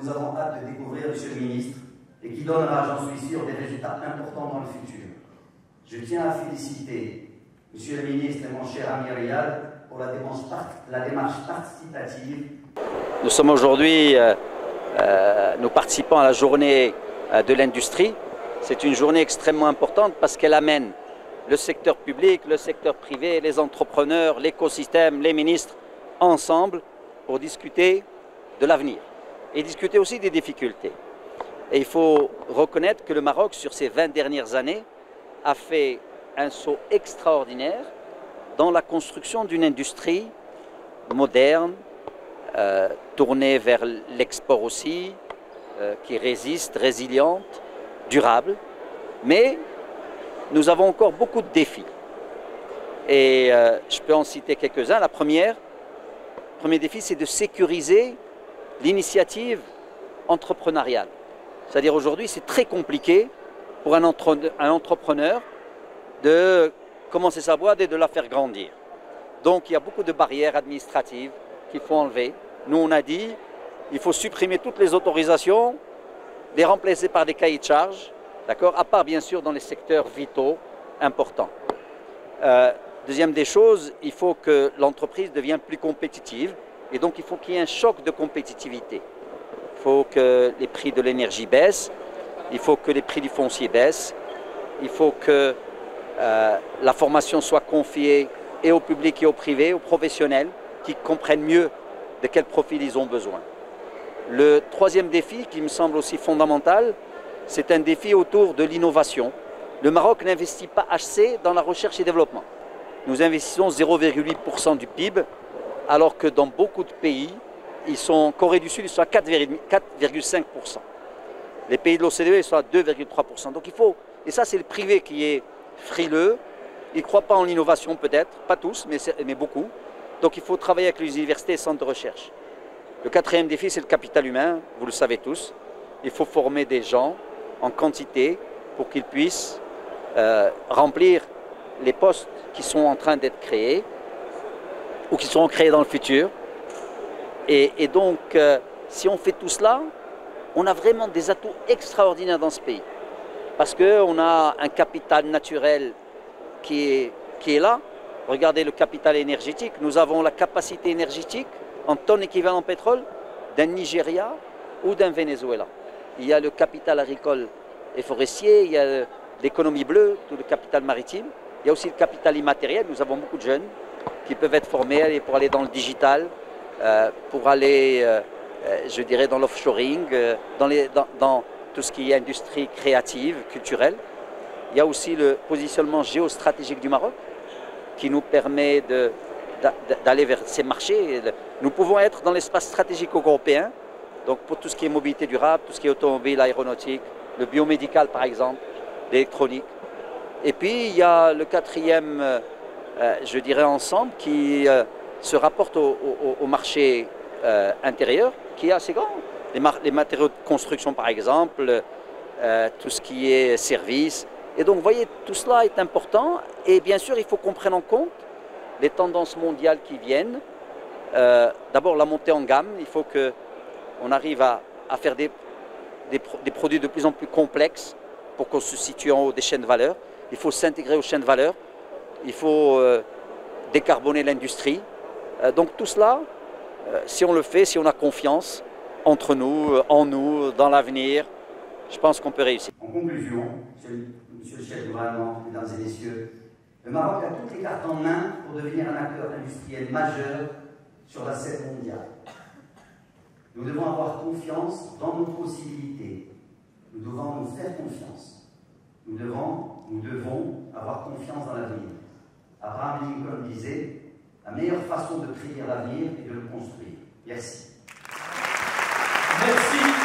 nous avons hâte de découvrir, Monsieur le Ministre, et qui donnera, j'en suis sûr, des résultats importants dans le futur. Je tiens à féliciter Monsieur le Ministre et mon cher ami Riyad pour la démarche participative. Nous sommes aujourd'hui, nous participons à la journée de l'industrie. C'est une journée extrêmement importante parce qu'elle amène le secteur public, le secteur privé, les entrepreneurs, l'écosystème, les ministres ensemble pour discuter de l'avenir et discuter aussi des difficultés. Et il faut reconnaître que le Maroc, sur ces 20 dernières années, a fait un saut extraordinaire dans la construction d'une industrie moderne, tournée vers l'export aussi, qui résiste, résiliente, durable. Mais nous avons encore beaucoup de défis. Et je peux en citer quelques-uns. Le premier défi, c'est de sécuriser l'initiative entrepreneuriale. C'est-à-dire aujourd'hui, c'est très compliqué pour un entrepreneur de commencer sa boîte et de la faire grandir. Donc il y a beaucoup de barrières administratives qu'il faut enlever. Nous, on a dit il faut supprimer toutes les autorisations, les remplacer par des cahiers de charges, d'accord, à part bien sûr dans les secteurs vitaux importants. Deuxième des choses, il faut que l'entreprise devienne plus compétitive et donc il faut qu'il y ait un choc de compétitivité. Il faut que les prix de l'énergie baissent, il faut que les prix du foncier baissent, il faut que la formation soit confiée et au public et au privé, aux professionnels, qui comprennent mieux de quel profil ils ont besoin. Le troisième défi, qui me semble aussi fondamental, c'est un défi autour de l'innovation. Le Maroc n'investit pas assez dans la recherche et développement. Nous investissons 0,8% du PIB, alors que dans beaucoup de pays, en Corée du Sud, ils sont à 4,5%. Les pays de l'OCDE, ils sont à 2,3%. Donc il faut, et ça c'est le privé qui est frileux, ils ne croient pas en l'innovation peut-être, pas tous, mais beaucoup. Donc il faut travailler avec les universités et centres de recherche. Le quatrième défi, c'est le capital humain, vous le savez tous. Il faut former des gens en quantité pour qu'ils puissent remplir les postes qui sont en train d'être créés ou qui seront créés dans le futur. Et donc, si on fait tout cela, on a vraiment des atouts extraordinaires dans ce pays. Parce qu'on a un capital naturel qui est là. Regardez le capital énergétique. Nous avons la capacité énergétique en tonnes équivalent pétrole d'un Nigeria ou d'un Venezuela. Il y a le capital agricole et forestier, il y a l'économie bleue, tout le capital maritime. Il y a aussi le capital immatériel. Nous avons beaucoup de jeunes qui peuvent être formés pour aller dans le digital, pour aller, je dirais, dans l'offshoring, dans tout ce qui est industrie créative, culturelle. Il y a aussi le positionnement géostratégique du Maroc qui nous permet d'aller vers ces marchés. Nous pouvons être dans l'espace stratégique européen, donc pour tout ce qui est mobilité durable, tout ce qui est automobile, aéronautique, le biomédical par exemple, l'électronique. Et puis il y a le quatrième, je dirais ensemble, qui se rapporte au marché intérieur, qui est assez grand. Les matériaux de construction par exemple, tout ce qui est services. Et donc vous voyez, tout cela est important et bien sûr il faut qu'on prenne en compte les tendances mondiales qui viennent. D'abord la montée en gamme, il faut qu'on arrive à faire des produits de plus en plus complexes pour qu'on se situe en haut des chaînes de valeur. Il faut s'intégrer aux chaînes de valeur, il faut décarboner l'industrie. Donc tout cela, si on le fait, si on a confiance entre nous, en nous, dans l'avenir, je pense qu'on peut réussir. En conclusion, Monsieur le chef du gouvernement, mesdames et messieurs, le Maroc a toutes les cartes en main pour devenir un acteur industriel majeur sur la scène mondiale. Nous devons avoir confiance dans nos possibilités. Nous devons nous faire confiance. Nous devons avoir confiance dans l'avenir. Abraham Lincoln disait « La meilleure façon de prédire l'avenir est de le construire ». Merci. Merci.